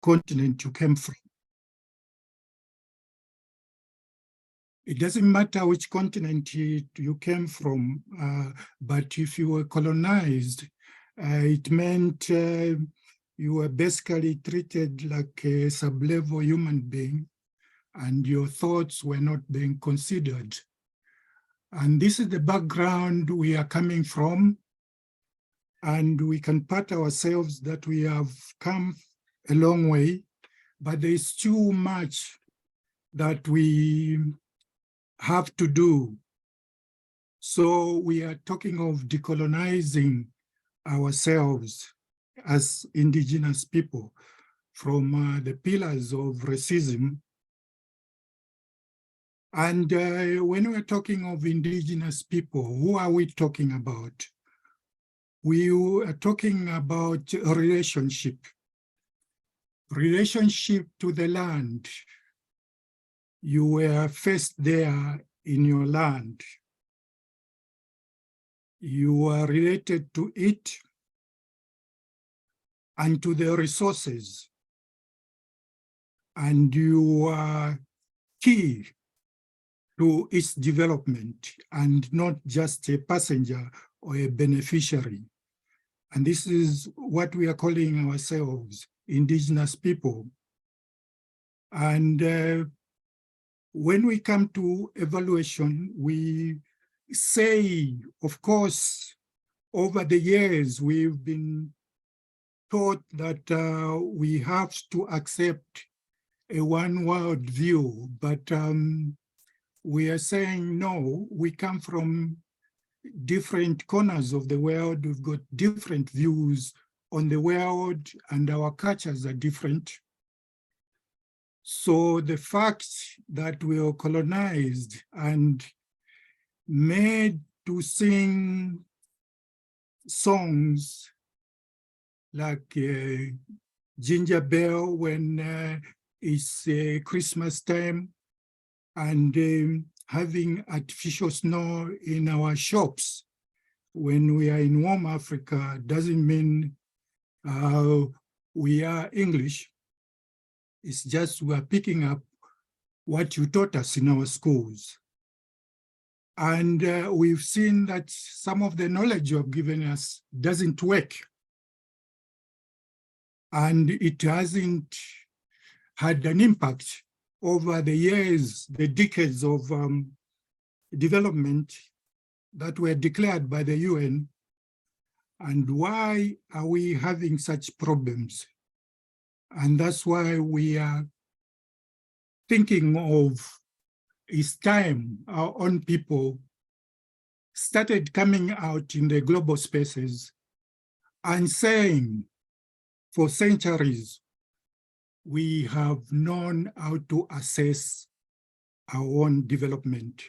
continent you came from. It doesn't matter which continent you came from, but if you were colonized, it meant you were basically treated like a sub-level human being, and your thoughts were not being considered. And this is the background we are coming from, and we can pat ourselves that we have come a long way, but there is too much that we have to do. So we are talking of decolonizing ourselves as indigenous people from the pillars of racism. And when we're talking of indigenous people, who are we talking about? We are talking about a relationship to the land. You were first there in your land. You are related to it and to the resources. And you are key to its development and not just a passenger or a beneficiary. And this is what we are calling ourselves, indigenous people. And when we come to evaluation, we say, of course, over the years, we've been taught that we have to accept a one-world view, but we are saying, no, we come from different corners of the world. We've got different views on the world, and our cultures are different. So the fact that we are colonized and made to sing songs like Ginger Bell when it's Christmas time, and having artificial snow in our shops when we are in warm Africa doesn't mean we are English. It's just we are picking up what you taught us in our schools. And we've seen that some of the knowledge you have given us doesn't work. And it hasn't had an impact over the years, the decades of development that were declared by the UN. And why are we having such problems? And that's why we are thinking of, it's time our own people started coming out in the global spaces and saying, for centuries, we have known how to assess our own development,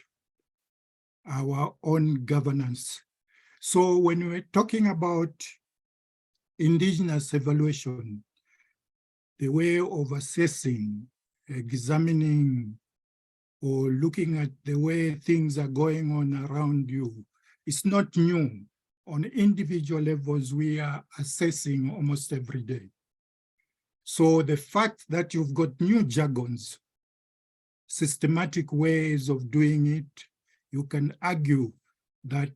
our own governance. So when we're talking about indigenous evaluation, the way of assessing, examining, or looking at the way things are going on around you, it's not new. On individual levels, we are assessing almost every day. So the fact that you've got new jargons, systematic ways of doing it, you can argue that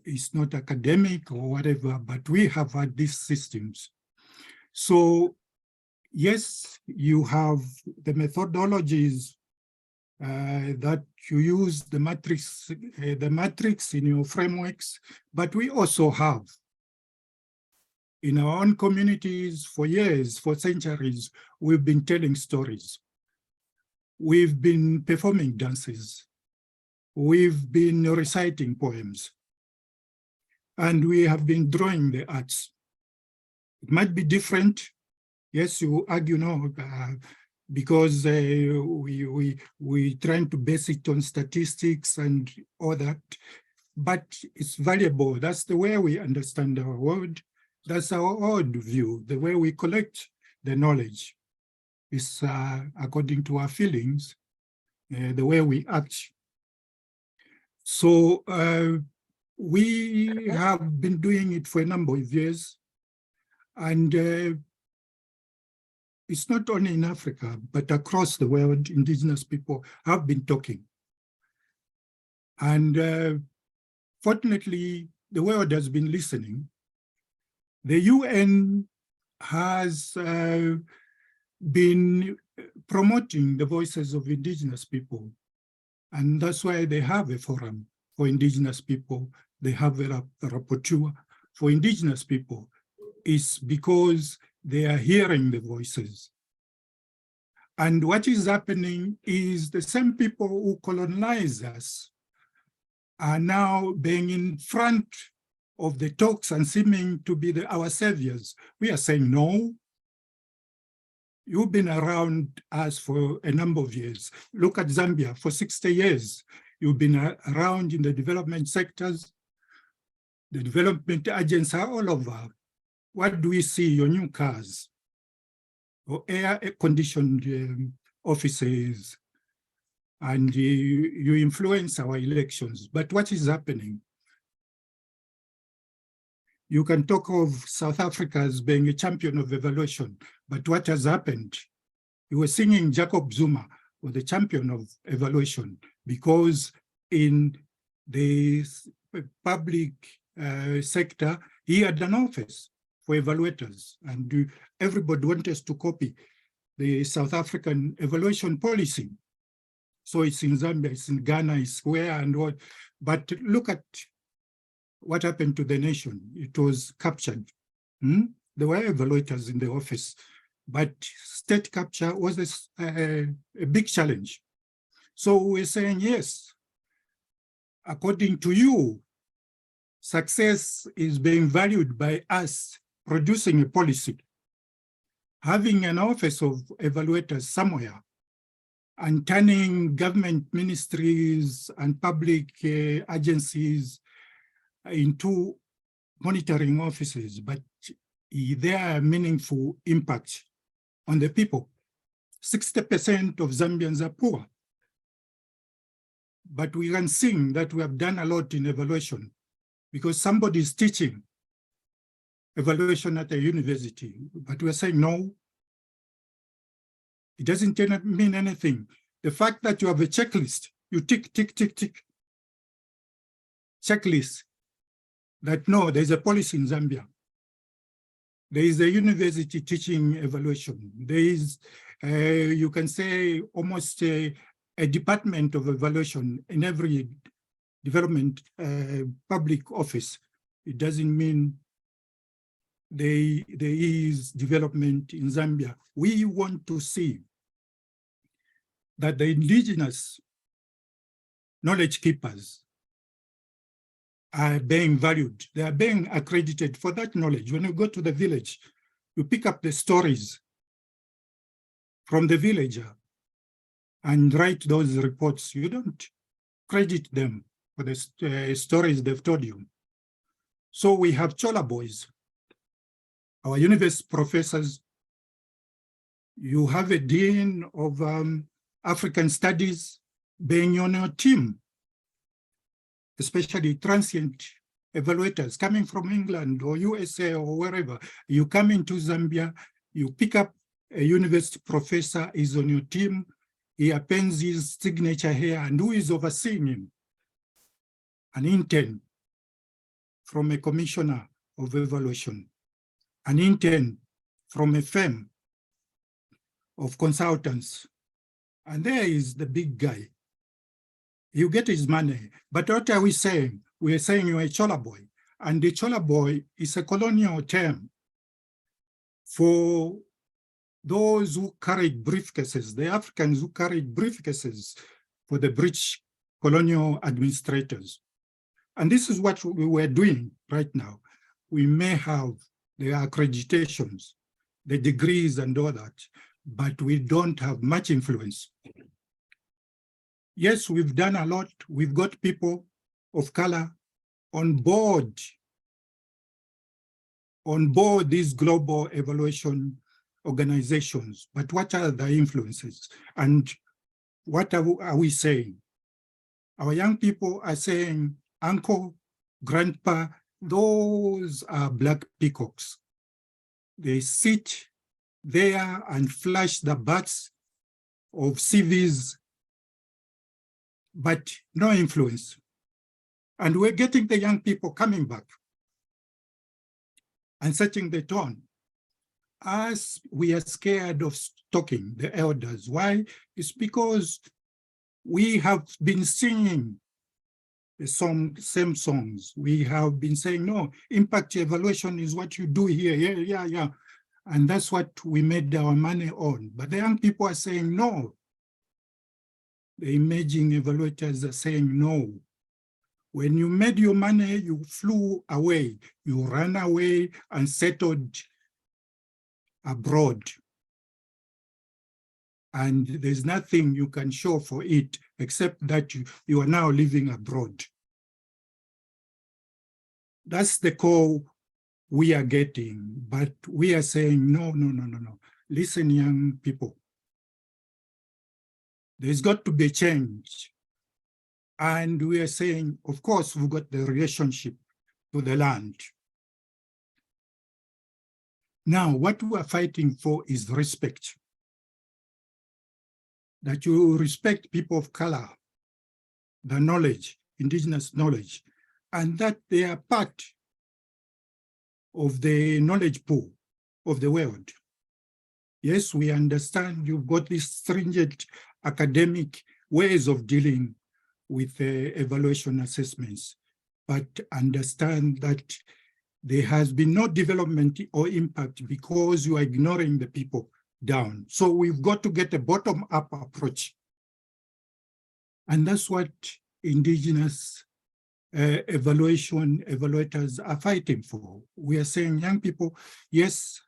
it's not academic or whatever, but we have had these systems. So yes, you have the methodologies that you use, the matrix in your frameworks, but we also have in our own communities for years, for centuries, we've been telling stories. We've been performing dances. We've been reciting poems. And we have been drawing the arts. It might be different. Yes, you argue no, because we trying to base it on statistics and all that, but it's valuable. That's the way we understand our world. That's our old view. The way we collect the knowledge is according to our feelings, the way we act. So we have been doing it for a number of years, and it's not only in Africa, but across the world, indigenous people have been talking. And fortunately, the world has been listening. The UN has been promoting the voices of indigenous people. And that's why they have a forum for indigenous people. They have a rapporteur for indigenous people. It's because they are hearing the voices. And what is happening is the same people who colonize us are now being in front of the talks and seeming to be our saviors. We are saying, no, you've been around us for a number of years. Look at Zambia, for 60 years. You've been around in the development sectors. The development agents are all over. What do we see? Your new cars, or air-conditioned offices, and you influence our elections. But what is happening? You can talk of South Africa as being a champion of evaluation, but what has happened? You were singing Jacob Zuma was the champion of evaluation because in the public sector, he had an office for evaluators, and everybody wanted to copy the South African evaluation policy. So it's in Zambia, it's in Ghana, it's where and what. But look at what happened to the nation. It was captured. There were evaluators in the office, but state capture was a big challenge. So we're saying, yes, according to you, success is being valued by us producing a policy, having an office of evaluators somewhere, and turning government ministries and public agencies into monitoring offices, but there are meaningful impact on the people. 60% of Zambians are poor. But we can sing that we have done a lot in evaluation because somebody is teaching evaluation at a university. But we're saying, no, it doesn't mean anything. The fact that you have a checklist, you tick, tick, tick, tick, checklist, that no, there's a policy in Zambia. There is a university teaching evaluation. There is, you can say, almost a department of evaluation in every development public office. It doesn't mean there is development in Zambia. We want to see that the indigenous knowledge keepers are being valued. They are being accredited for that knowledge. When you go to the village, you pick up the stories from the villager and write those reports. You don't credit them for the stories they've told you. So we have Chola boys, our university professors. You have a dean of African studies being on your team, especially transient evaluators coming from England or USA or wherever. You come into Zambia, you pick up a university professor, is on your team, he appends his signature here, and who is overseeing him? An intern from a commissioner of evaluation, an intern from a firm of consultants, and there is the big guy. You get his money. But what are we saying? We are saying you're a Chola boy. And the Chola boy is a colonial term for those who carried briefcases, the Africans who carried briefcases for the British colonial administrators. And this is what we were doing right now. We may have the accreditations, the degrees and all that, but we don't have much influence. Yes, we've done a lot. We've got people of color on board these global evaluation organizations. But what are the influences? And what are we saying? Our young people are saying, uncle, grandpa, those are black peacocks. They sit there and flash the butts of CVs, but no influence. And we're getting the young people coming back and setting the tone. As we are scared of talking, the elders. Why? It's because we have been singing the same songs. We have been saying, no, impact evaluation is what you do here, yeah. And that's what we made our money on. But the young people are saying no. The emerging evaluators are saying no. When you made your money, you flew away. You ran away and settled abroad. And there's nothing you can show for it except that you are now living abroad. That's the call we are getting, but we are saying, no. Listen, young people. There's got to be a change. And we are saying, of course, we've got the relationship to the land. Now, what we are fighting for is respect. That you respect people of color, the knowledge, indigenous knowledge, and that they are part of the knowledge pool of the world. Yes, we understand you've got these stringent academic ways of dealing with evaluation assessments, but understand that there has been no development or impact because you are ignoring the people down. So we've got to get a bottom-up approach. And that's what indigenous evaluators are fighting for. We are saying, young people, yes,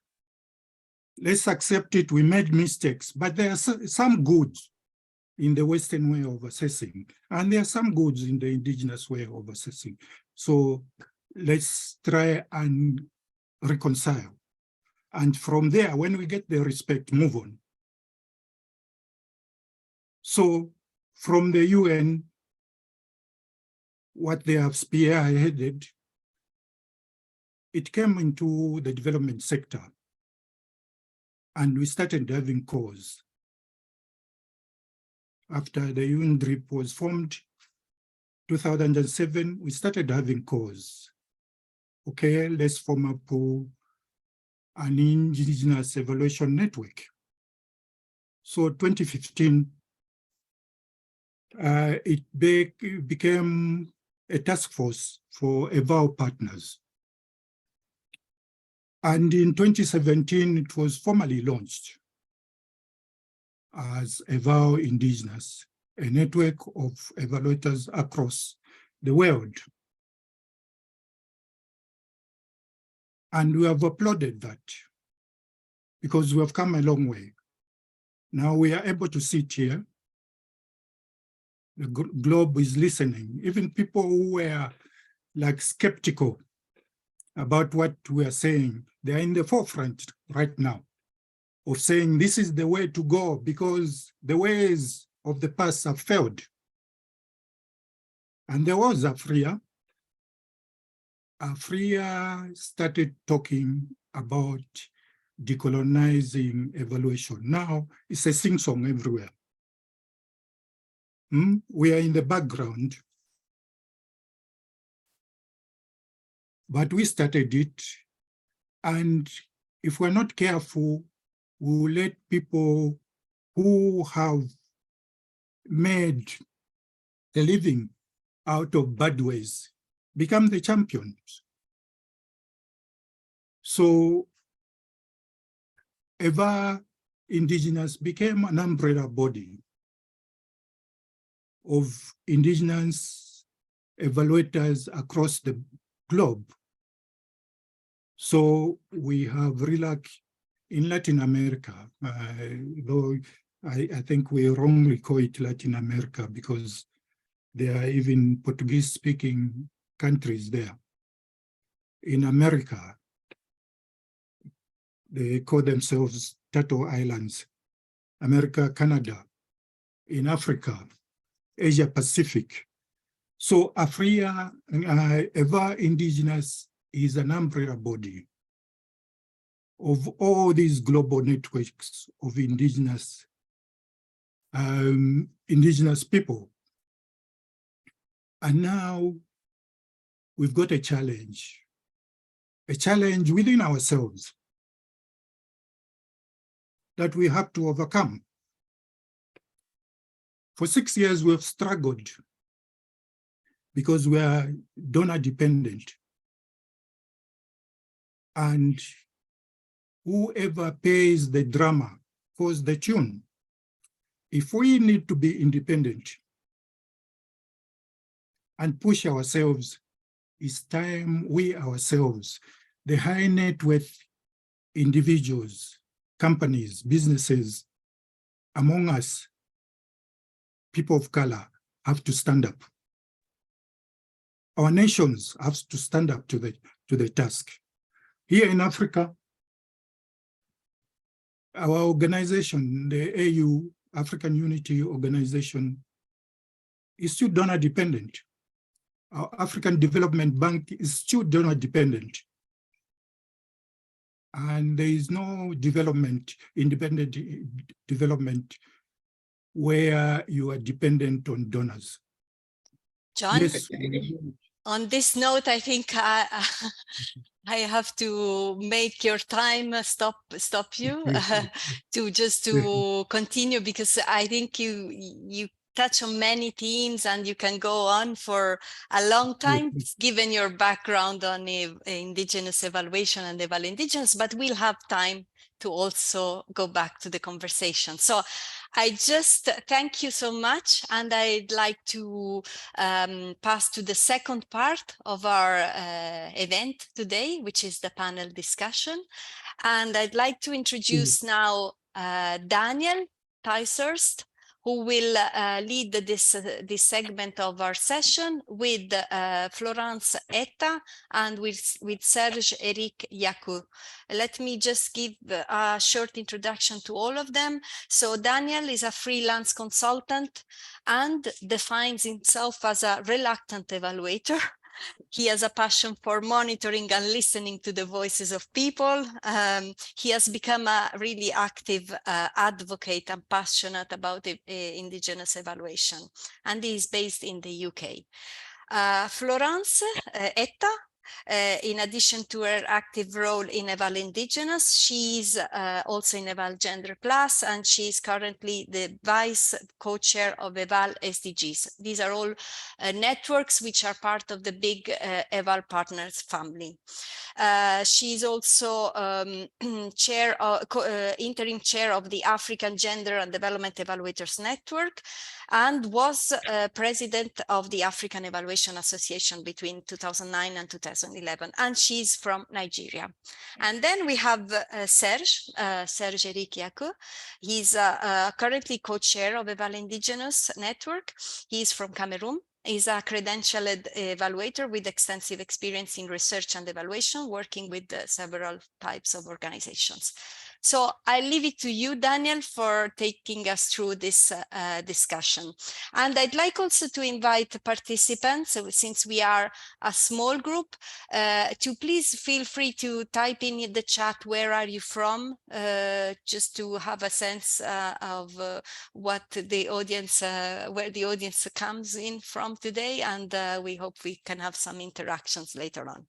let's accept it, we made mistakes, but there are some goods in the Western way of assessing, and there are some goods in the indigenous way of assessing. So let's try and reconcile. And from there, when we get the respect, move on. So from the UN, what they have spearheaded, it came into the development sector. And we started having calls. After the UNDRIP was formed, 2007, we started having calls. Okay, let's form up an indigenous evaluation network. So 2015, it became a task force for eval partners. And in 2017, it was formally launched as EvalIndigenous, a network of evaluators across the world. And we have applauded that because we have come a long way. Now we are able to sit here. The globe is listening. Even people who were like skeptical about what we are saying, they are in the forefront right now of saying this is the way to go because the ways of the past have failed. And there was Afria. Afria started talking about decolonizing evaluation. Now it's a sing-song everywhere. We are in the background, but we started it. And if we're not careful, we will let people who have made a living out of bad ways become the champions. So EvalIndigenous became an umbrella body of indigenous evaluators across the globe. So we have RELAC in Latin America, though I think we wrongly call it Latin America because there are even Portuguese-speaking countries there. In America, they call themselves Turtle Islands, America, Canada. In Africa, Asia Pacific. So Afria, EvalIndigenous is an umbrella body of all these global networks of indigenous people. And now we've got a challenge within ourselves that we have to overcome. For 6 years, we've struggled because we are donor dependent. And whoever pays the drama calls the tune. If we need to be independent and push ourselves, it's time we ourselves, the high net worth individuals, companies, businesses, among us, people of color, have to stand up. Our nations have to stand up to the task. Here in Africa, our organization, the AU, African Unity Organization, is still donor dependent. Our African Development Bank is still donor dependent. And there is no independent development where you are dependent on donors. John, yes. On this note, I think I have to make your time stop you to continue, because I think you touch on many themes and you can go on for a long time, given your background on Indigenous evaluation and EvalIndigenous, but we'll have time to also go back to the conversation. So I just thank you so much, and I'd like to pass to the second part of our event today, which is the panel discussion. And I'd like to introduce now Daniel Ticehurst, who will lead this segment of our session with Florence Etta and with Serge-Eric Yaku. Let me just give a short introduction to all of them. So Daniel is a freelance consultant and defines himself as a reluctant evaluator. He has a passion for monitoring and listening to the voices of people. He has become a really active advocate and passionate about Indigenous evaluation, and he is based in the UK. Florence Etta, in addition to her active role in EvalIndigenous, she's also in Eval Gender Plus, and she's currently the vice co-chair of Eval SDGs. These are all networks which are part of the big Eval Partners family. She's also interim chair of the African Gender and Development Evaluators Network, and was president of the African Evaluation Association between 2009 and 2011, and she's from Nigeria. And then we have Serge-Eric Yaku. He's currently co-chair of EvalIndigenous Network. He's from Cameroon. He's a credentialed evaluator with extensive experience in research and evaluation, working with several types of organizations. So I leave it to you, Daniel, for taking us through this discussion. And I'd like also to invite participants, since we are a small group, to please feel free to type in the chat, where are you from, just to have a sense of what the audience, where the audience comes in from today. And we hope we can have some interactions later on.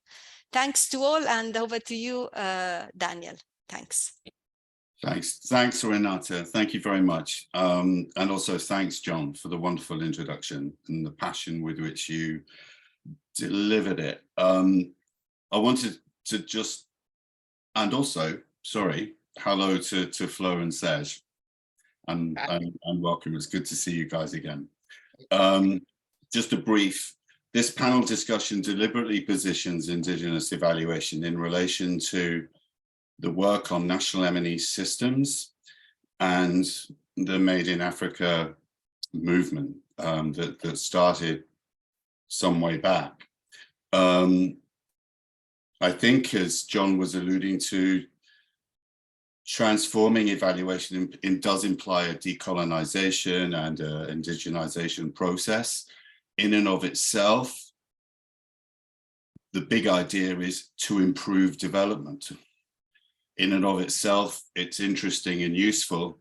Thanks to all, and over to you, Daniel. Thanks. Thanks, Renata. Thank you very much. And also thanks, John, for the wonderful introduction and the passion with which you delivered it. I wanted to just, and also, sorry, hello to Flo and Serge, and welcome. It's good to see you guys again. Just a brief, this panel discussion deliberately positions Indigenous evaluation in relation to the work on national M&E systems and the Made in Africa movement that started some way back. I think, as John was alluding to, transforming evaluation does imply a decolonization and indigenization process. In and of itself, the big idea is to improve development. in and of itself, it's interesting and useful,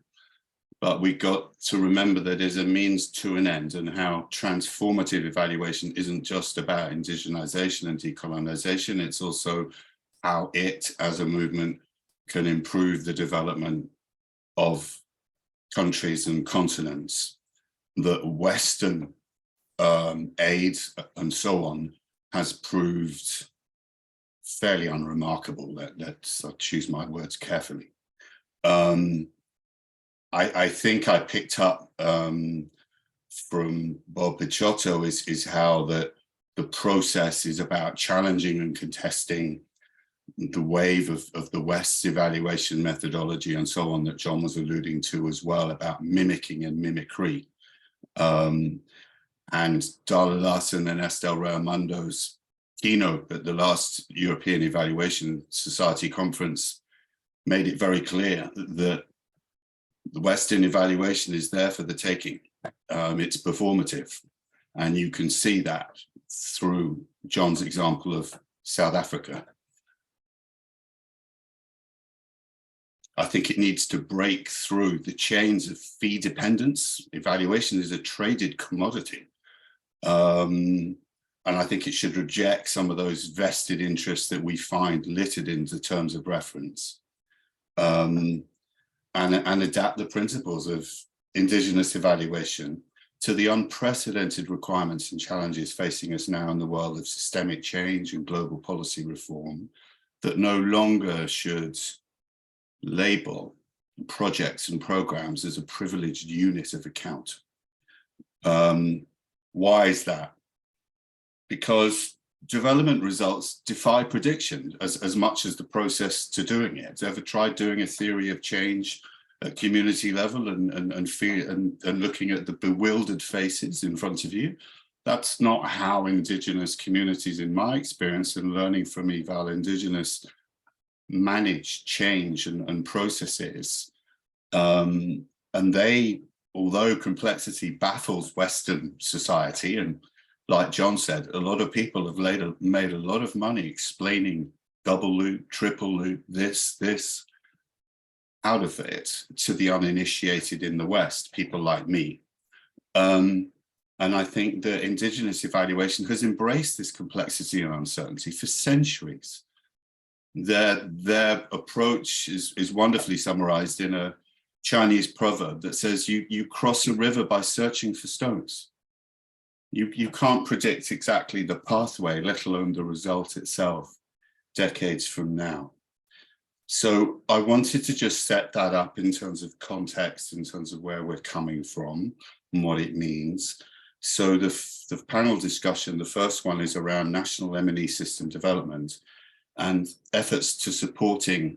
but we've got to remember that there's a means to an end, and how transformative evaluation isn't just about indigenization and decolonization, it's also how it as a movement can improve the development of countries and continents. That Western aid and so on has proved fairly unremarkable. Let's choose my words carefully. I think I picked up from Bob Picciotto is how the process is about challenging and contesting the wave of the West's evaluation methodology and so on that John was alluding to as well, about mimicking and mimicry. And Darla Larsen and Estelle Raimoundo's keynote at the last European Evaluation Society conference made it very clear that the Western evaluation is there for the taking. It's performative. And you can see that through John's example of South Africa. I think it needs to break through the chains of fee dependence. Evaluation is a traded commodity. And I think it should reject some of those vested interests that we find littered in the terms of reference. And adapt the principles of Indigenous evaluation to the unprecedented requirements and challenges facing us now in the world of systemic change and global policy reform, that no longer should label projects and programs as a privileged unit of account. Why is that? Because development results defy prediction as much as the process to doing it. Ever tried doing a theory of change at community level and looking at the bewildered faces in front of you? That's not how Indigenous communities, in my experience and learning from EvalIndigenous, manage change and processes. And they, although complexity baffles Western society, and like John said, a lot of people have made a lot of money explaining double loop, triple loop, this, out of it to the uninitiated in the West, people like me. And I think that Indigenous evaluation has embraced this complexity and uncertainty for centuries. Their approach is wonderfully summarized in a Chinese proverb that says, you cross a river by searching for stones. You can't predict exactly the pathway, let alone the result itself, decades from now. So I wanted to just set that up in terms of context, in terms of where we're coming from and what it means. So the panel discussion, the first one is around national M&E system development and efforts to supporting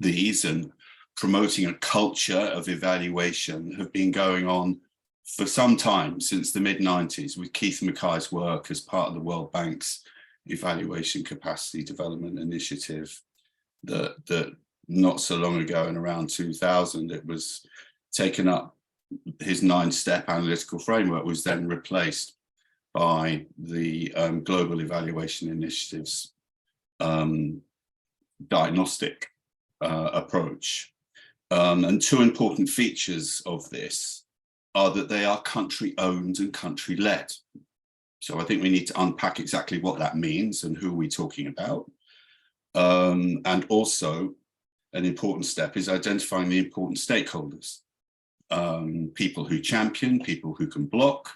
these and promoting a culture of evaluation have been going on for some time, since the mid-90s, with Keith Mackay's work as part of the World Bank's Evaluation Capacity Development Initiative, that not so long ago, in around 2000, it was taken up. His 9-step analytical framework was then replaced by the Global Evaluation Initiative's diagnostic approach. And two important features of this are that they are country-owned and country-led. So I think we need to unpack exactly what that means and who are we talking about. And also, an important step is identifying the important stakeholders. People who champion, people who can block,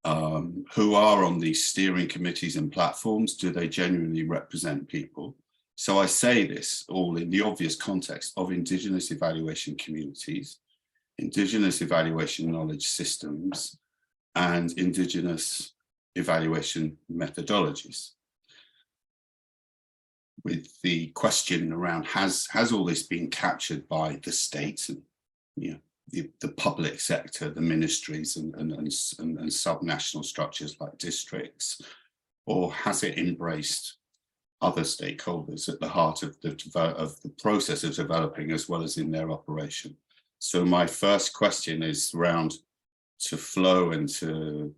who are on these steering committees and platforms. Do they genuinely represent people? So I say this all in the obvious context of Indigenous evaluation communities, Indigenous evaluation knowledge systems, and Indigenous evaluation methodologies. With the question around, has all this been captured by the state and the public sector, the ministries and subnational structures like districts, or has it embraced other stakeholders at the heart of the process of developing as well as in their operation? So my first question is around to Flo and to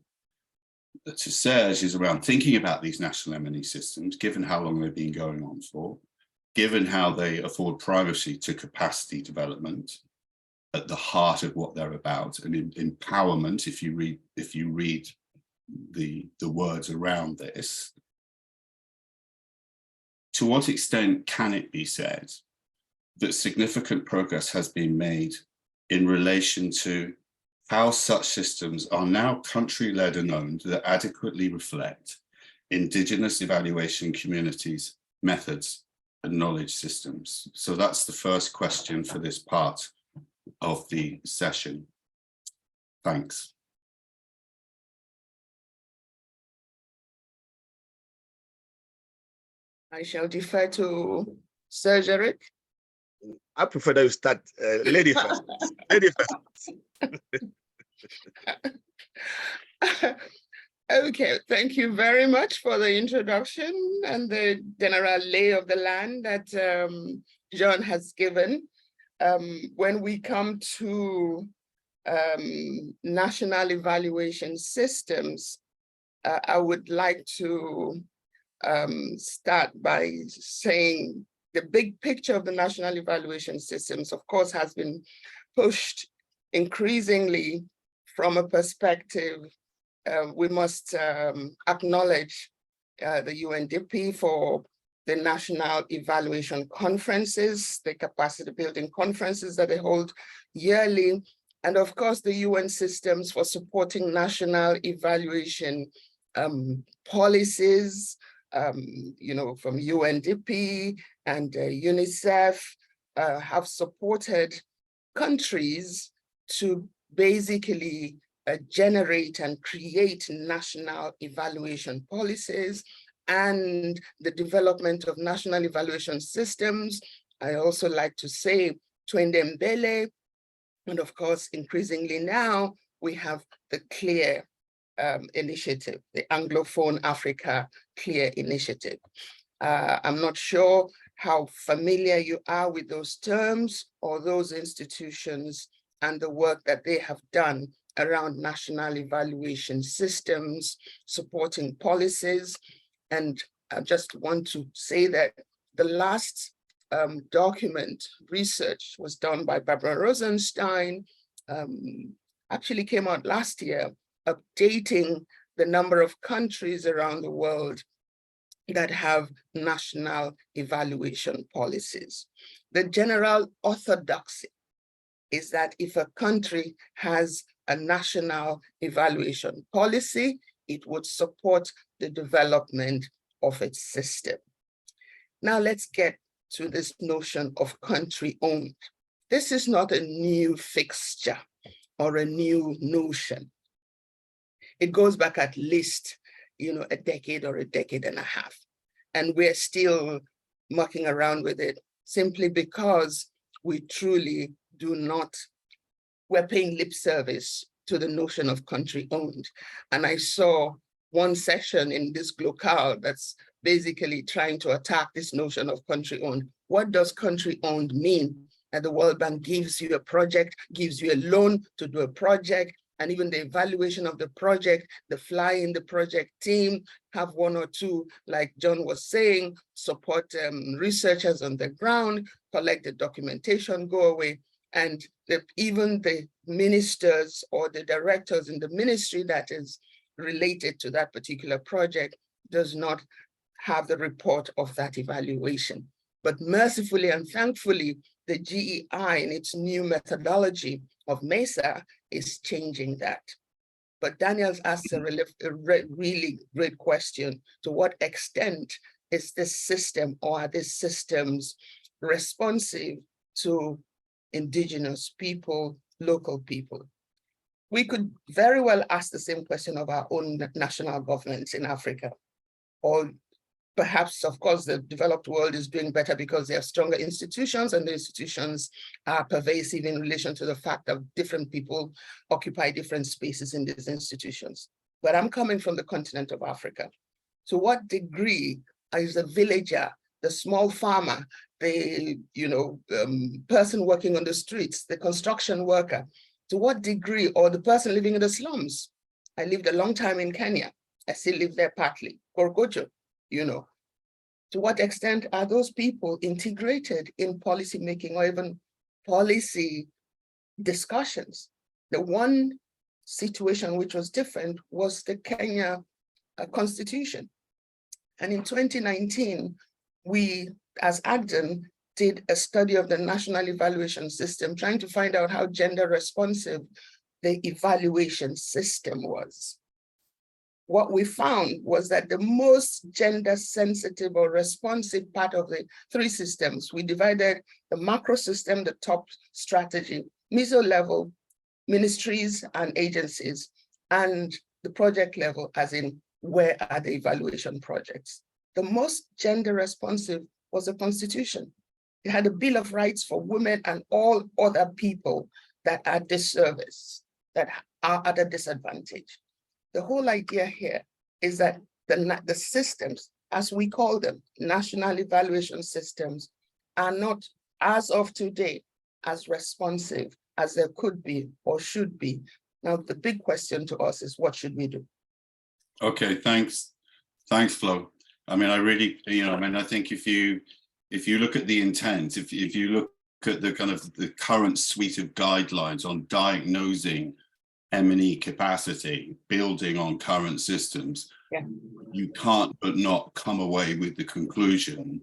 Serge, is around thinking about these national M&E systems, given how long they've been going on for, given how they afford privacy to capacity development at the heart of what they're about, and empowerment, if you read the words around this, to what extent can it be said that significant progress has been made in relation to how such systems are now country-led and owned that adequately reflect Indigenous evaluation communities, methods, and knowledge systems? So that's the first question for this part of the session. Thanks. I shall defer to Sir Jarek. I prefer that you start lady first. Lady first. Okay, thank you very much for the introduction and the general lay of the land that John has given. When we come to national evaluation systems, I would like to start by saying the big picture of the national evaluation systems, of course, has been pushed increasingly from a perspective. We must acknowledge the UNDP for the national evaluation conferences, the capacity building conferences that they hold yearly, and of course the UN systems for supporting national evaluation policies, you know, from UNDP and UNICEF have supported countries to basically generate and create national evaluation policies and the development of national evaluation systems. I also like to say Twende Mbele, and of course, increasingly now, we have the CLEAR initiative, the Anglophone Africa CLEAR initiative. I'm not sure how familiar you are with those terms or those institutions and the work that they have done around national evaluation systems, supporting policies. And I just want to say that the last document research was done by Barbara Rosenstein, actually came out last year, updating the number of countries around the world that have national evaluation policies. The general orthodoxy is that if a country has a national evaluation policy, it would support the development of its system. Now let's get to this notion of country-owned. This is not a new fixture or a new notion. It goes back at least, you know, a decade or a decade and a half. And we're still mucking around with it simply because we truly do not, we're paying lip service to the notion of country-owned. And I saw one session in this locale that's basically trying to attack this notion of country-owned. What does country-owned mean? That the World Bank gives you a project, gives you a loan to do a project, and even the evaluation of the project, the fly in the project team, have one or two, like John was saying, support researchers on the ground, collect the documentation, go away. And even the ministers or the directors in the ministry that is related to that particular project does not have the report of that evaluation. But mercifully and thankfully, the GEI in its new methodology of MESA is changing that. But Daniel's asked a really great question. To what extent is this system or are these systems responsive to indigenous people, local people? We could very well ask the same question of our own national governments in Africa. Or perhaps, of course, the developed world is doing better because they have stronger institutions, and the institutions are pervasive in relation to the fact that different people occupy different spaces in these institutions. But I'm coming from the continent of Africa. To what degree is the villager, the small farmer, the person working on the streets, the construction worker, to what degree, or the person living in the slums? I lived a long time in Kenya. I still live there partly, Korogocho, you know. To what extent are those people integrated in policy making or even policy discussions? The one situation which was different was the Kenya constitution. And in 2019, we, as AGDEN, did a study of the national evaluation system, trying to find out how gender responsive the evaluation system was. What we found was that the most gender sensitive or responsive part of the three systems, we divided the macro system, the top strategy, meso level, ministries and agencies, and the project level, as in where are the evaluation projects. The most gender responsive was the Constitution. It had a Bill of Rights for women and all other people that are disserviced, that are at a disadvantage. The whole idea here is that the systems, as we call them, national evaluation systems, are not, as of today, as responsive as there could be or should be. Now, the big question to us is, what should we do? Okay, thanks. Thanks, Flo. I mean, I really, I think if you look at the intent, if you look at the kind of the current suite of guidelines on diagnosing M&E capacity, building on current systems, you can't but not come away with the conclusion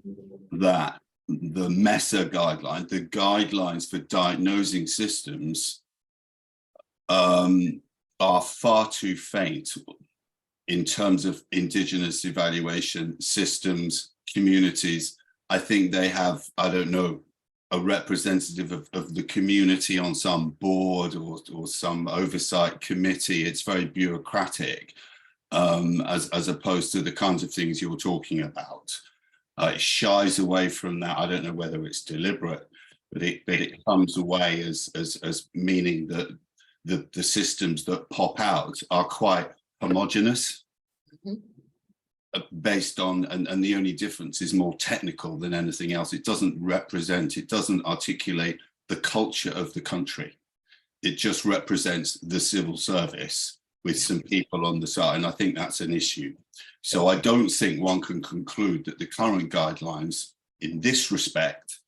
that the MESA guideline, the guidelines for diagnosing systems, are far too faint in terms of Indigenous evaluation systems, communities. I think they have, I don't know, a representative of the community on some board or some oversight committee. It's very bureaucratic, as opposed to the kinds of things you're talking about. It shies away from that. I don't know whether it's deliberate, but it comes away as meaning that the systems that pop out are quite homogenous. Based on, and the only difference is more technical than anything else. It doesn't articulate the culture of the country. It just represents the civil service with some people on the side, and I think that's an issue. So I don't think one can conclude that the current guidelines in this respect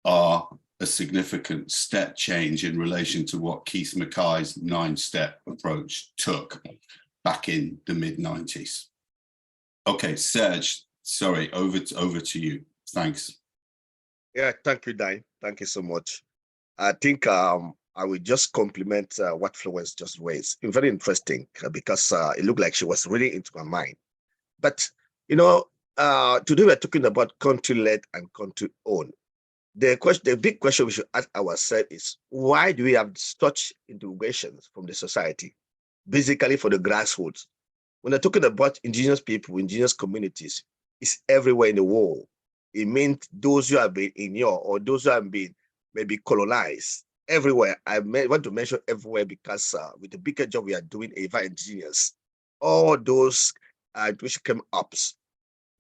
are a significant step change in relation to what Keith Mackay's 9-step approach took back in the mid-90s. Okay, Serge, sorry, over to you. Thanks. Yeah, thank you, Dai. Thank you so much. I think I will just compliment what Florence just raised. It's very interesting because it looked like she was really into my mind. But, today we're talking about country-led and country-owned. The big question we should ask ourselves is, why do we have such integrations from the society, basically for the grassroots? When I'm talking about Indigenous people, Indigenous communities, it's everywhere in the world. It means those who have been ignored or those who have been maybe colonized everywhere. I want to mention everywhere because with the bigger job we are doing, EvalIndigenous, all those which came up.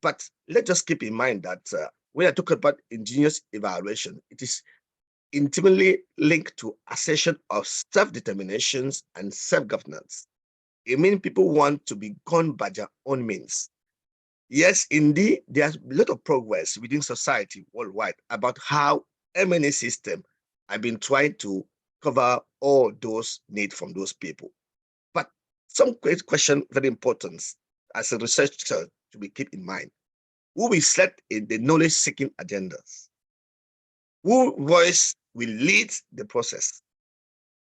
But let's just keep in mind that when I talk about Indigenous evaluation, it is intimately linked to assertion of self-determinations and self-governance. It means people want to be governed by their own means. Yes, indeed, there's a lot of progress within society worldwide about how M&A system have been trying to cover all those needs from those people. But some great question, very important, as a researcher to be keep in mind. Who will set in the knowledge-seeking agendas? Whose voice will lead the process?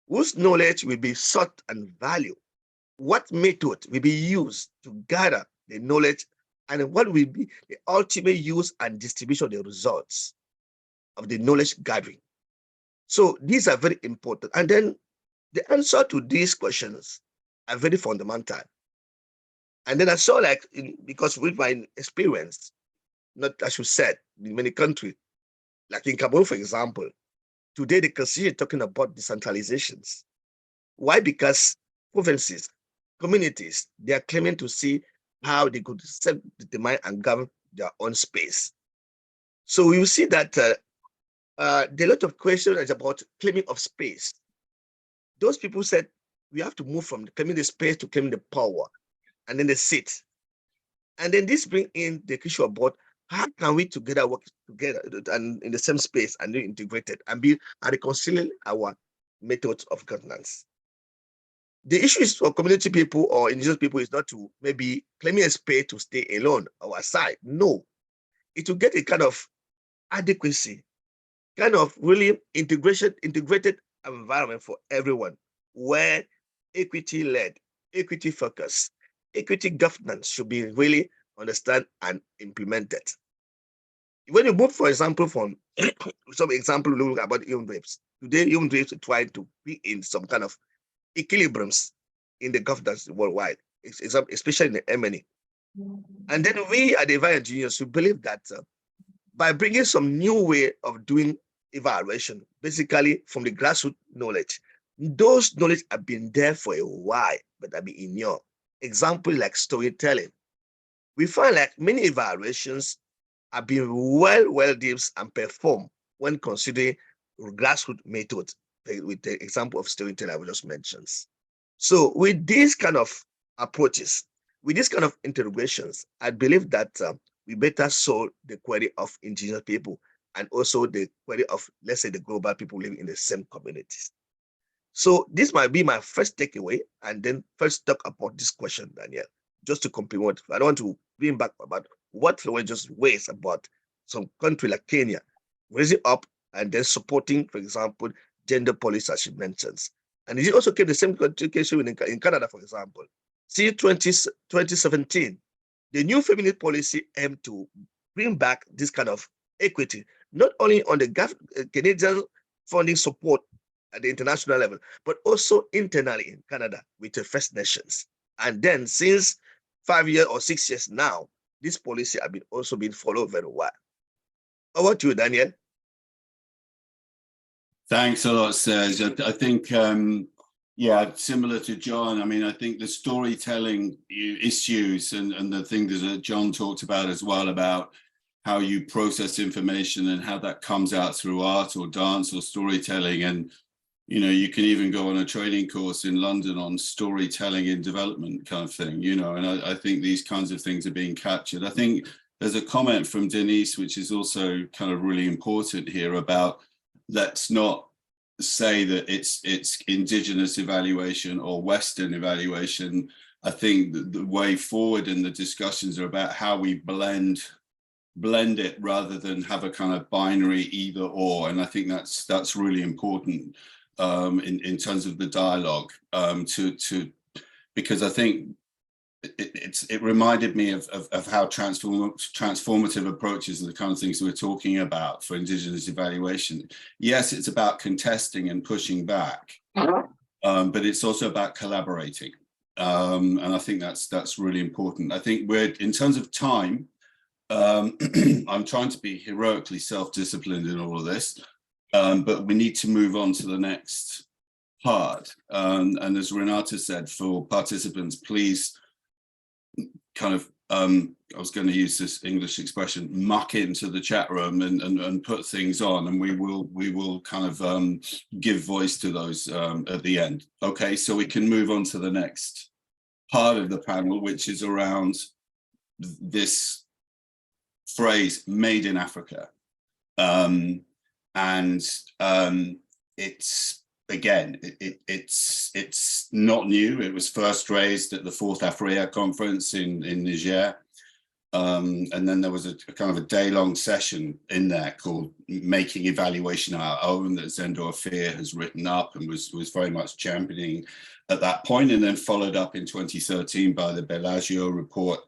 Whose knowledge will be sought and valued? What method will be used to gather the knowledge, and what will be the ultimate use and distribution of the results of the knowledge gathering? So these are very important. And then the answer to these questions are very fundamental. And then I saw because with my experience, not as you said, in many countries, like in Cameroon, for example, today the constitution is talking about decentralizations. Why? Because provinces, communities, they are claiming to see how they could self-determine and govern their own space. So you see that there are a lot of questions about claiming of space. Those people said we have to move from claiming the space to claiming the power, and then the seat. And then this brings in the issue about how can we together work together and in the same space and be integrated and be reconciling our methods of governance? The issue is for community people or indigenous people is not to maybe claiming a space to stay alone or aside. No, it will get a kind of adequacy, kind of really integrated environment for everyone, where equity-led, equity-focused, equity governance should be really understood and implemented. When you move, for example, from some example look about human rates. Today, human rates are trying to be in some kind of equilibriums in the governance worldwide, especially in the M&E. And then we at the EvalIndigenous, we believe that by bringing some new way of doing evaluation, basically from the grassroots knowledge, those knowledge have been there for a while, but have been ignored. Example like storytelling. We find like many evaluations have been well deep and performed when considering grassroots methods, with the example of storytelling I just mentioned. So with these kind of approaches, with these kind of interrogations, I believe that we better solve the query of indigenous people and also the query of, let's say, the global people living in the same communities. So this might be my first takeaway, and then first talk about this question, Daniel, just to complement. I don't want to bring back about what Florence just raised about some country like Kenya, raising up and then supporting, for example, gender policy, as she mentions. And it also came the same case in Canada, for example. See, 2017, the new feminist policy aimed to bring back this kind of equity, not only on the Canadian funding support at the international level, but also internally in Canada with the First Nations. And then since 5 years or 6 years now, this policy has also been followed very well. Over to you, Daniel. Thanks a lot, Serge. I think, yeah, similar to John, I mean, I think the storytelling issues and the things that John talked about as well, about how you process information and how that comes out through art or dance or storytelling. And, you know, you can even go on a training course in London on storytelling in development kind of thing, you know, and I think these kinds of things are being captured. I think there's a comment from Denise, which is also kind of really important here about, let's not say that it's Indigenous evaluation or Western evaluation. I think the way forward in the discussions are about how we blend it rather than have a kind of binary either or. And I think that's really important in terms of the dialogue because I think it reminded me of how transformative approaches and the kind of things we're talking about for Indigenous evaluation. Yes, it's about contesting and pushing back, but it's also about collaborating. And I think that's really important. I think we're, in terms of time, I'm trying to be heroically self-disciplined in all of this, but we need to move on to the next part. And as Renata said, for participants, please kind of, I was going to use this English expression, muck into the chat room and put things on, and we will kind of give voice to those at the end. Okay, so we can move on to the next part of the panel, which is around this phrase, made in Africa. It's, again, it's not new. It was first raised at the 4th Africa conference in Niger. And then there was a kind of a day-long session in there called Making Evaluation Our Own that Zendo Afir has written up and was very much championing at that point, and then followed up in 2013 by the Bellagio report.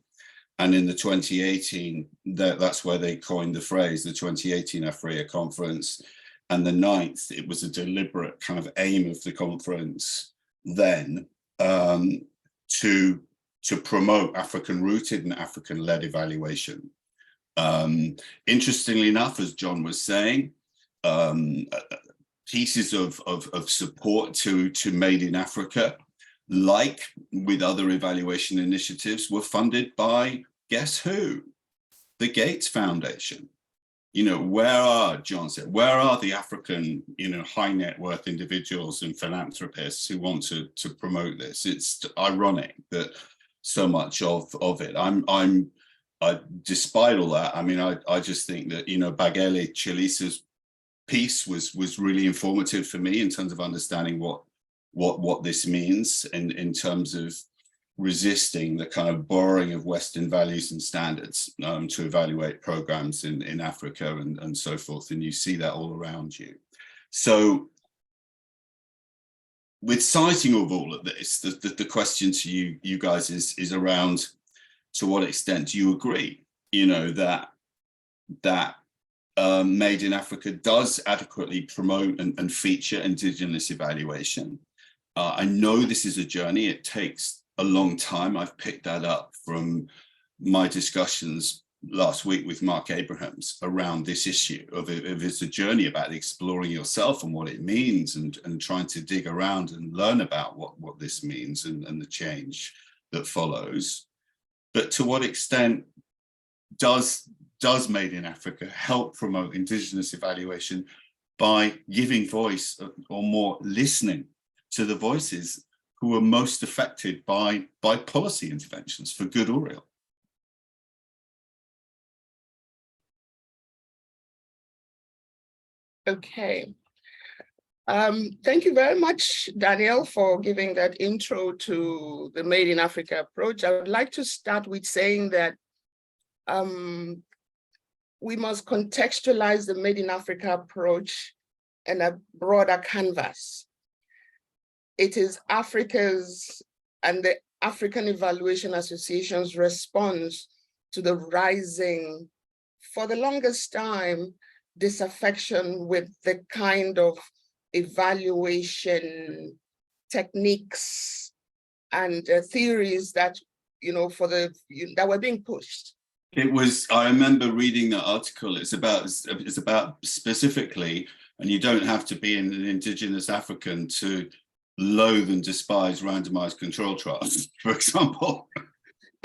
And in the 2018, that's where they coined the phrase, the 2018 Africa conference. And the 9th, it was a deliberate kind of aim of the conference then to promote African-rooted and African-led evaluation. Interestingly enough, as John was saying, pieces of support to Made in Africa, like with other evaluation initiatives, were funded by, guess who? The Gates Foundation. You know, where are, John said, where are the African, you know, high net worth individuals and philanthropists who want to promote this? It's ironic that so much of it, I'm despite all that, I mean, I just think that, Bagele Chalisa's piece was really informative for me in terms of understanding what this means in terms of resisting the kind of borrowing of Western values and standards to evaluate programs in Africa and so forth. And you see that all around you. So with citing of all of this, the question to you guys is around, to what extent do you agree, that Made in Africa does adequately promote and feature Indigenous evaluation? I know this is a journey. It takes a long time. I've picked that up from my discussions last week with Mark Abrahams around this issue of it's a journey about exploring yourself and what it means and trying to dig around and learn about what this means and the change that follows. But to what extent does Made in Africa help promote Indigenous evaluation by giving voice or more listening to the voices who are most affected by policy interventions, for good or ill? Okay. Thank you very much, Daniel, for giving that intro to the Made in Africa approach. I would like to start with saying that we must contextualize the Made in Africa approach in a broader canvas. It is Africa's and the African Evaluation Association's response to the rising, for the longest time, disaffection with the kind of evaluation techniques and theories that, that were being pushed. It was, I remember reading that article. It's about specifically, and you don't have to be an Indigenous African to loathe and despise randomized control trials, for example.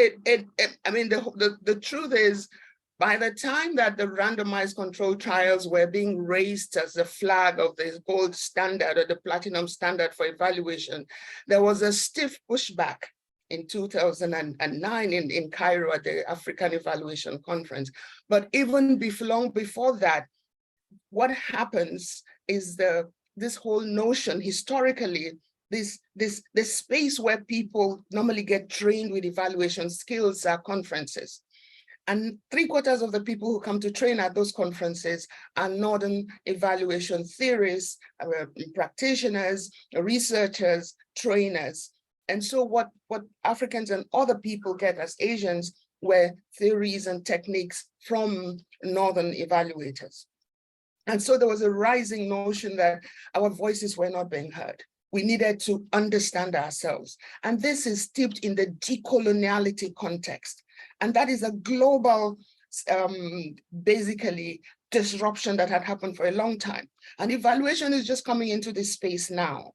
I mean, the truth is, by the time that the randomized control trials were being raised as the flag of the gold standard or the platinum standard for evaluation, there was a stiff pushback in 2009 in Cairo at the African Evaluation Conference. But even long before that, what happens is this whole notion historically, this space where people normally get trained with evaluation skills are conferences. And 3/4 of the people who come to train at those conferences are Northern evaluation theorists, practitioners, researchers, trainers. And so what Africans and other people get as Asians were theories and techniques from Northern evaluators. And so there was a rising notion that our voices were not being heard. We needed to understand ourselves. And this is steeped in the decoloniality context. And that is a global, basically, disruption that had happened for a long time. And evaluation is just coming into this space now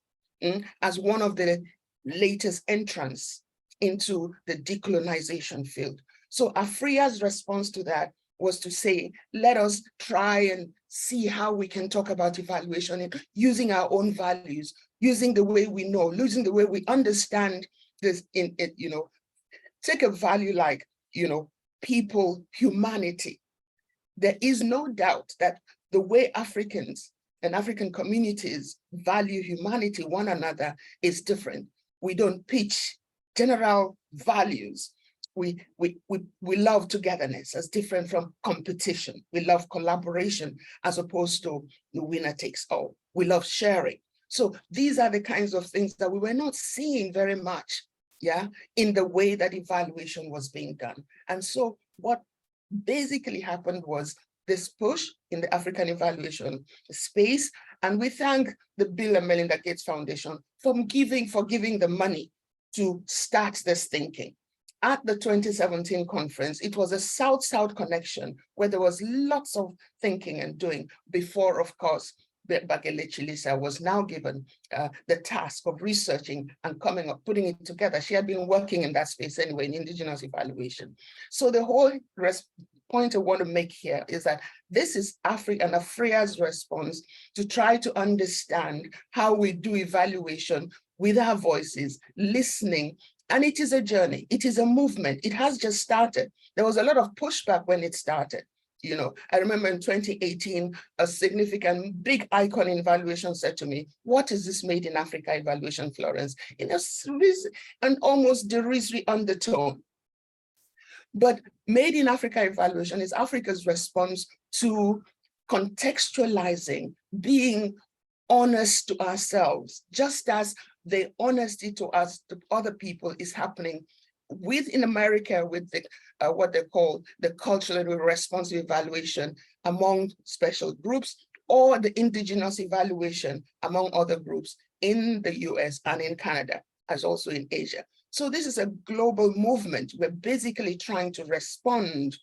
as one of the latest entrants into the decolonization field. So Afria's response to that was to say, let us try and see how we can talk about evaluation using our own values, using the way we know, using the way we understand this take a value like, people, humanity. There is no doubt that the way Africans and African communities value humanity, one another, is different. We don't pitch general values. We love togetherness as different from competition. We love collaboration as opposed to the winner takes all. We love sharing. So these are the kinds of things that we were not seeing very much, in the way that evaluation was being done. And so what basically happened was this push in the African evaluation space. And we thank the Bill and Melinda Gates Foundation for giving the money to start this thinking. At the 2017 conference, it was a South-South connection where there was lots of thinking and doing before, of course, Bagele Chilisa was now given the task of researching and coming up, putting it together. She had been working in that space anyway, in Indigenous evaluation. So the whole point I want to make here is that this is Africa and Afria's response to try to understand how we do evaluation with our voices, listening And it is a journey. It is a movement. It has just started. There was a lot of pushback when it started. You know, I remember in 2018, a significant big icon in evaluation said to me, "What is this Made in Africa evaluation, Florence?" In an almost derisory undertone. But Made in Africa evaluation is Africa's response to contextualizing, being honest to ourselves, just as the honesty to us, to other people, is happening in America with the what they call the culturally responsive evaluation among special groups, or the Indigenous evaluation among other groups in the US and in Canada, as also in Asia. So this is a global movement. We're basically trying to respond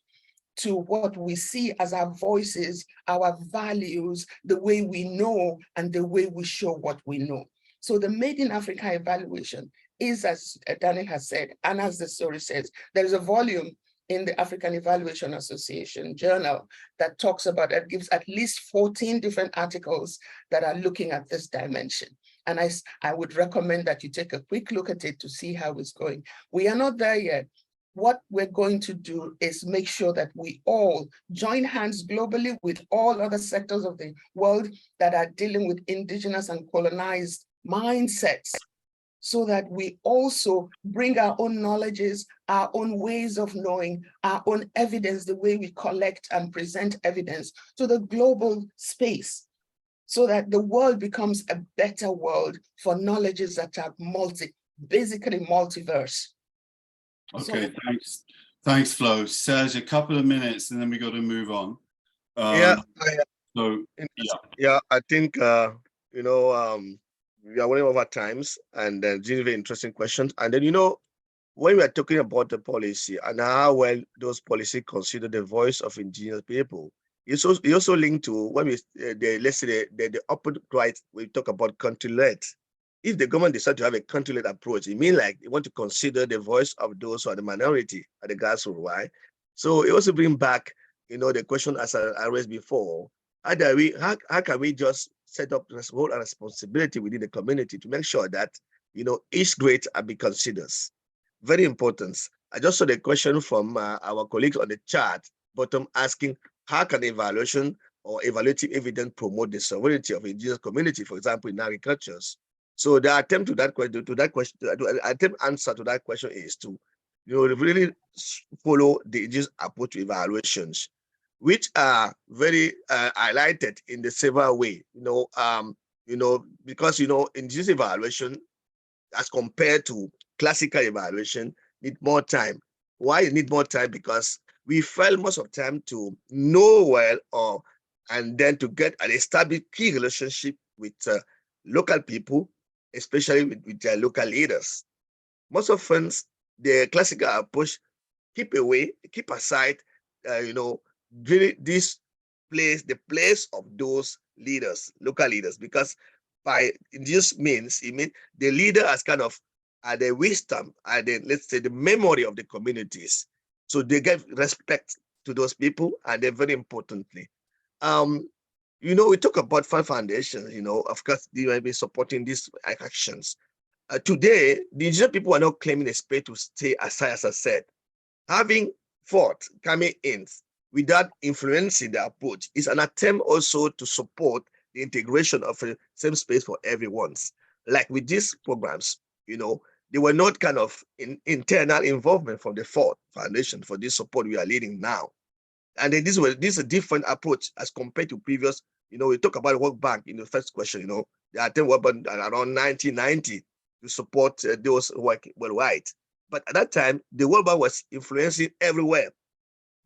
to what we see as our voices, our values, the way we know, and the way we show what we know. So the Made in Africa evaluation is, as Daniel has said, and as the story says, there is a volume in the African Evaluation Association journal that talks about, that gives at least 14 different articles that are looking at this dimension. And I would recommend that you take a quick look at it to see how it's going. We are not there yet. What we're going to do is make sure that we all join hands globally with all other sectors of the world that are dealing with indigenous and colonized mindsets, so that we also bring our own knowledges, our own ways of knowing, our own evidence, the way we collect and present evidence to the global space, so that the world becomes a better world for knowledges that are basically multiverse. Okay, thanks, Flo. Serge, a couple of minutes and then we got to move on. I think we are running over times, and then these very interesting questions. And then when we are talking about the policy and how well those policies consider the voice of indigenous people, it's also linked to when we let's say the upper right, we talk about country-led. If the government decides to have a country-led approach, it means like they want to consider the voice of those who are the minority at the grassroots, right? So it also brings back, the question as I raised before, how can we just set up this role and responsibility within the community to make sure that, each grade be considered? Very important. I just saw the question from our colleagues on the chat bottom asking, how can evaluation or evaluative evidence promote the sovereignty of indigenous community, for example, in agriculture? So the attempt answer to that question is to, really follow the indigenous approach to evaluations, which are very highlighted in the several way. Because indigenous evaluation, as compared to classical evaluation, need more time. Why it need more time? Because we fail most of the time to know well and then to get an established key relationship with local people, especially with their local leaders. Most often, the classical approach keep aside, really the place of those leaders, local leaders, because by this means, it means the leader has kind of the wisdom and let's say the memory of the communities. So they give respect to those people, and they're very importantly. We talk about fund foundations, of course, they might be supporting these actions. Today, the indigenous people are not claiming a space to stay aside, as I said. Having thought coming in without influencing the approach is an attempt also to support the integration of a same space for everyone's. Like with these programs, they were not kind of internal involvement from the Ford Foundation for this support we are leading now. And then this is a different approach as compared to previous, we talk about World Bank in the first question, the attempt was around 1990 to support those work worldwide. But at that time, the World Bank was influencing everywhere,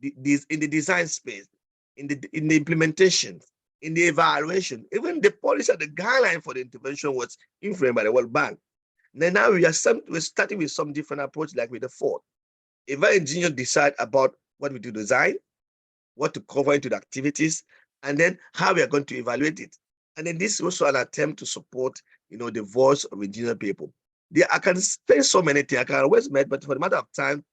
in the design space, in the implementation, in the evaluation, even the policy and the guideline for the intervention was influenced by the World Bank. And now we're starting with some different approach, like with the Ford. If our engineers decide about what we do design, what to cover into the activities, and then how we are going to evaluate it. And then this is also an attempt to support, the voice of indigenous people. I can say so many things, I can always met, but for the matter of time,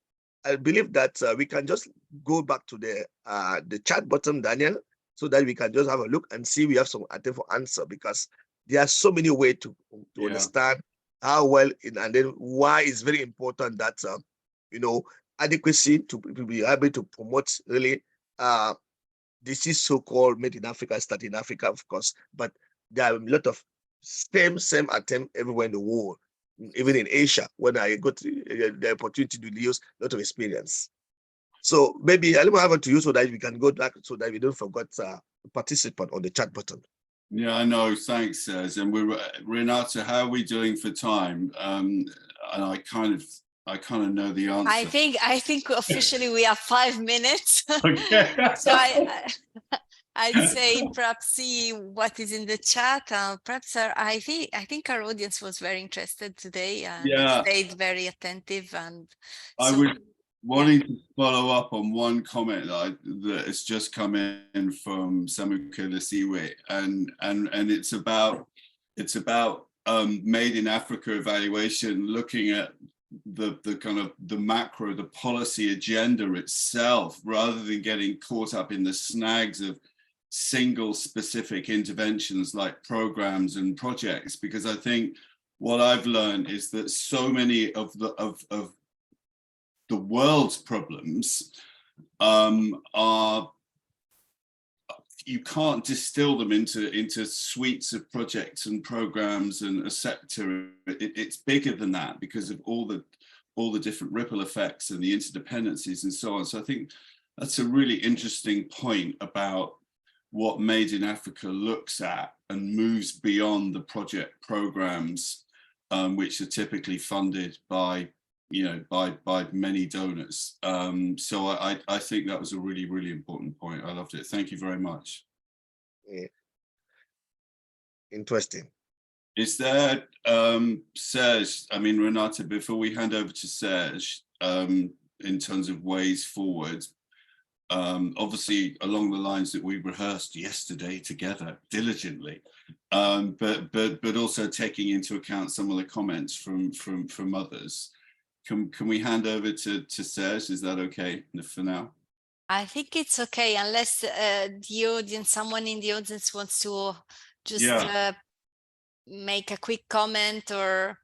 I believe that we can just go back to the chat button, Daniel, so that we can just have a look and see we have some attempt for answer, because there are so many ways to understand how well, and then why it's very important that, adequacy to be able to promote really this is so-called made in Africa, start in Africa, of course, but there are a lot of same attempt everywhere in the world, even in Asia, when I got the opportunity to use a lot of experience. So maybe I'll have to use so that we can go back so that we don't forget participant on the chat button. Yeah, I know. Thanks, Serge. And Renata, how are we doing for time? And I kind of know the answer. I think officially we have 5 minutes. Okay. So I'd say perhaps see what is in the chat. Perhaps I think our audience was very interested today and stayed very attentive. And I was wanting to follow up on one comment that has just come in from Samuka Lesiwe, and it's about made in Africa evaluation, looking at the kind of the macro, the policy agenda itself, rather than getting caught up in the snags of single specific interventions like programs and projects. Because I think what I've learned is that so many of the world's problems are, you can't distill them into suites of projects and programs and a sector. It's bigger than that because of all the different ripple effects and the interdependencies and so on. So I think that's a really interesting point about what Made in Africa looks at and moves beyond the project programs, which are typically funded by many donors. So I think that was a really, really important point. I loved it. Thank you very much. Yeah. Interesting. Is there, Serge, I mean, Renata, before we hand over to Serge, in terms of ways forward, obviously along the lines that we rehearsed yesterday together diligently, but also taking into account some of the comments from others. Can we hand over to Serge? Is that okay for now? I think it's okay, unless someone in the audience wants to just make a quick comment or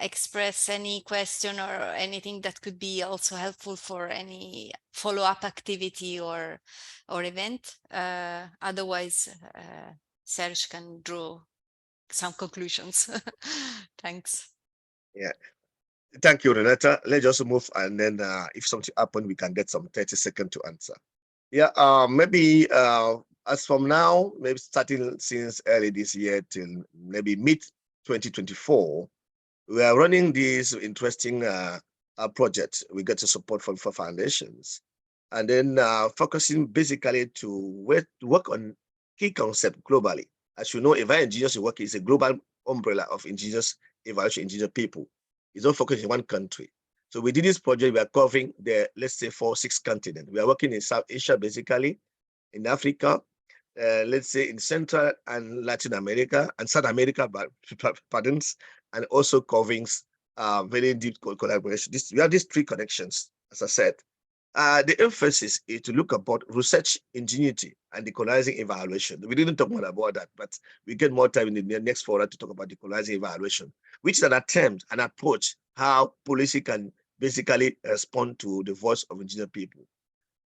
express any question or anything that could be also helpful for any follow-up activity or event. Otherwise, Serge can draw some conclusions. Thanks. Yeah. Thank you, Renata. Let's just move, and then if something happens, we can get some 30 seconds to answer. Yeah, maybe as from now, maybe starting since early this year till maybe mid-2024, we are running this interesting project. We get the support from 4 foundations, and then focusing basically to work on key concepts globally. As you know, EvalIndigenous work is a global umbrella of indigenous evaluation, indigenous people. It's not focused in one country. So within this project, we are covering the, let's say, 4-6 continents. We are working in South Asia, basically, in Africa, let's say in Central and Latin America, and South America, pardons, and also covering very deep collaboration. We have these 3 connections, as I said. The emphasis is to look about research ingenuity and decolonizing evaluation. We didn't talk more about that, but we get more time in the next forum to talk about decolonizing evaluation, which is an attempt, an approach, how policy can basically respond to the voice of indigenous people.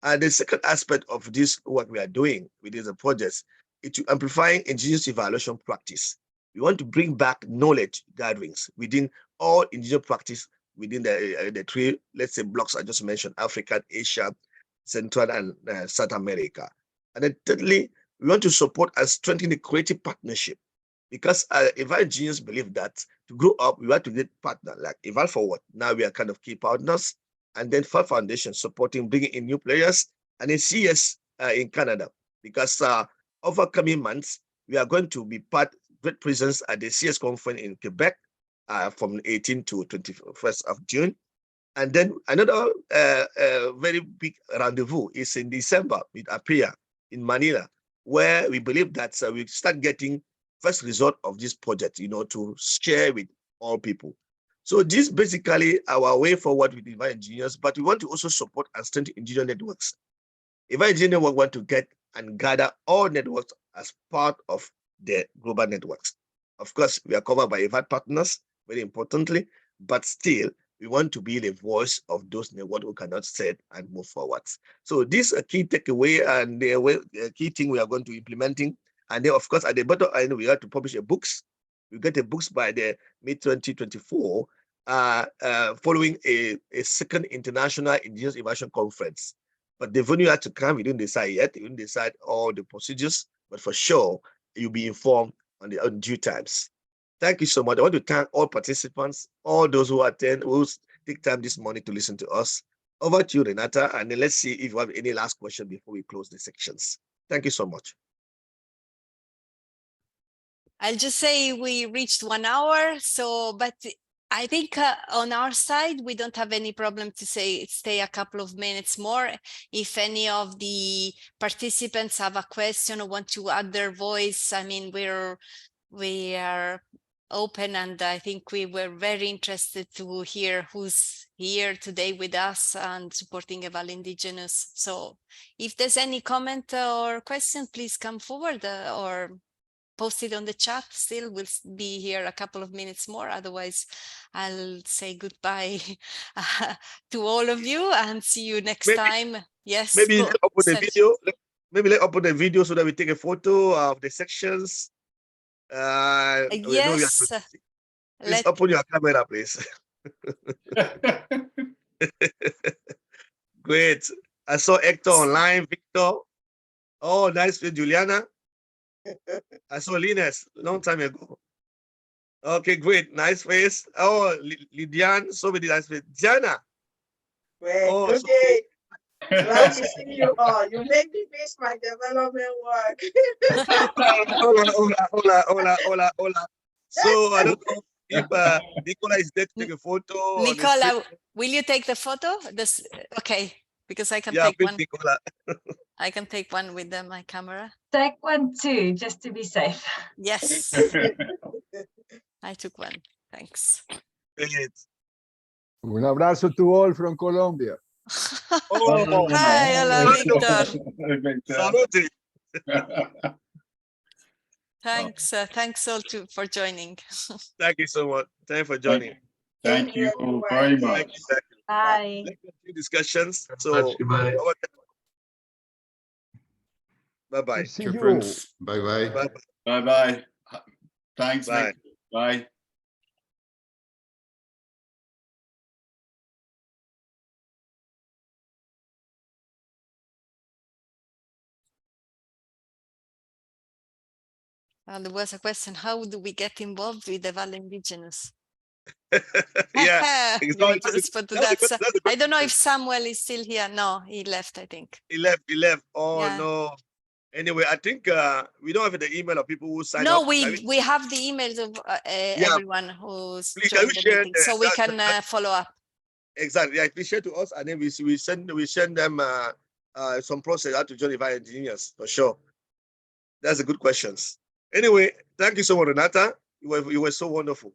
And the second aspect of this work we are doing within the projects is to amplifying indigenous evaluation practice. We want to bring back knowledge gatherings within all indigenous practice within the 3, let's say, blocks I just mentioned: Africa, Asia, Central, and South America. And then thirdly, we want to support and strengthen the creative partnership, because EvalIndigenous believe that to grow up, we want to get partners like EvalForward. Now we are kind of key partners, and then 4 foundations supporting, bringing in new players, and then CS in Canada, because over coming months, we are going to be great presence at the CS conference in Quebec, from 18 to 21st of June. And then another very big rendezvous is in December with APIA in Manila, where we believe that we start getting first result of this project, to share with all people. So this basically our way forward with EvalIndigenous, but we want to also support and strengthen indigenous networks. EvalIndigenous want to get and gather all networks as part of the global networks. Of course, we are covered by Eval partners, very importantly, but still, we want to be the voice of those what we cannot say and move forward. So this is a key takeaway and the key thing we are going to implementing. And then, of course, at the bottom end, we have to publish a books. We get the books by the mid-2024, following a second International Indigenous Evaluation Conference. But the venue had to come. We didn't decide yet. We didn't decide all the procedures, but for sure, you'll be informed on due times. Thank you so much. I want to thank all participants, all those who attend, who take time this morning to listen to us. Over to you, Renata, and then let's see if you have any last question before we close the sections. Thank you so much. I'll just say we reached 1 hour, so, but I think on our side, we don't have any problem to stay a couple of minutes more. If any of the participants have a question or want to add their voice, I mean, we are open, and I think we were very interested to hear who's here today with us and supporting EvalIndigenous. So if there's any comment or question, please come forward or post it on the chat. Still, we'll be here a couple of minutes more. Otherwise, I'll say goodbye to all of you and see you next time. Yes. Maybe let's open the video. Maybe let's open the video so that we take a photo of the sections. Yes. Please open your camera, please. Great. I saw Hector online, Victor. Oh, nice, Juliana. I saw Linus a long time ago. Okay, great. Nice face. Oh, Lydiane, so many nice face. Jana. Well, good day. Glad to see you all. You make me miss my development work. Hola. So I don't know if Nicola is there to take a photo. Nicola, will you take the photo? Okay, because I can take one. Nicola. I can take one with my camera. Take one too, just to be safe. Yes. I took one. Thanks. Great. Un abrazo to all from Colombia. Oh, hi, hello, Victor. Salute. Thanks. Thanks all for joining. Thank you so much. Thank you for joining. Thank you all very much. Bye. Discussions. So, bye-bye. See Good you. friends. Bye-bye. Bye-bye. Thanks, Bye. Nick. Bye. There was a question, how do we get involved with EvalIndigenous? Yeah, exactly. I don't know if Samuel is still here. No, he left, I think. He left. Oh, Yeah. no. Anyway, I think we don't have the email of people who signed up. No, we have the emails of everyone who's Please, joined can the you share meeting, so we can follow up. Exactly. Yeah, please share to us, and then we send them some process how to join EvalIndigenous for sure. That's a good questions. Anyway, thank you so much, Renata. You were so wonderful.